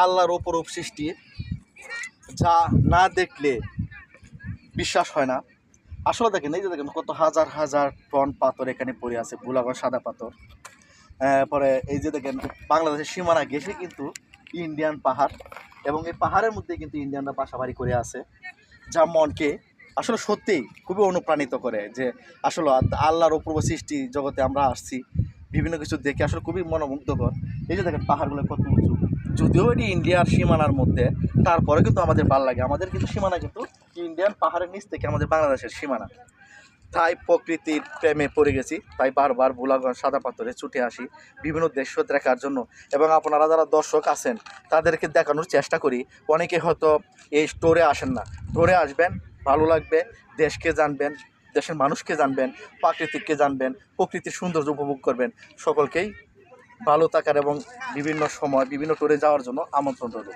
আল্লাহর অপরূপ সৃষ্টি, যা না দেখলে বিশ্বাস হয় না। আসলে দেখেন, এই যে দেখেন কত হাজার হাজার টন পাথর এখানে পড়ে আছে, ভোলাগড় সাদা পাথর। পরে এই যে দেখেন বাংলাদেশের সীমানা ঘেঁষে কিন্তু ইন্ডিয়ান পাহাড়, এবং এই পাহাড়ের মধ্যে কিন্তু ইন্ডিয়ানরা বাসাবাড়ি করে আছে, যা মনকে আসলে সত্যিই খুবই অনুপ্রাণিত করে যে আসলে আল্লাহর অপূর্ব সৃষ্টি জগতে আমরা আসছি, বিভিন্ন কিছু দেখে আসলে খুবই মনোমুগ্ধকর। এই যে দেখেন পাহাড়গুলো কত উঁচু, যদিও এটি ইন্ডিয়ার সীমানার মধ্যে, তারপরে কিন্তু আমাদের ভালো লাগে। আমাদের কিন্তু সীমানা কিন্তু ইন্ডিয়ান পাহাড়ের নিচ থেকে আমাদের বাংলাদেশের সীমানা। তাই প্রকৃতির প্রেমে পড়ে গেছি, তাই বারবার ভোলাগড় সাদা পাথরে ছুটে আসি বিভিন্ন দৃশ্য দেখার জন্য। এবং আপনারা যারা দর্শক আছেন তাদেরকে দেখানোর চেষ্টা করি। অনেকে হয়তো এই স্টোরে আসেন না, স্টোরে আসবেন, ভালো লাগবে, দেশকে জানবেন, দেশের মানুষকে জানবেন, প্রাকৃতিককে জানবেন, প্রকৃতির সৌন্দর্য উপভোগ করবেন। সকলকেই ভালো থাকার এবং বিভিন্ন সময় বিভিন্ন ট্যুরে যাওয়ার জন্য আমন্ত্রণ রইল।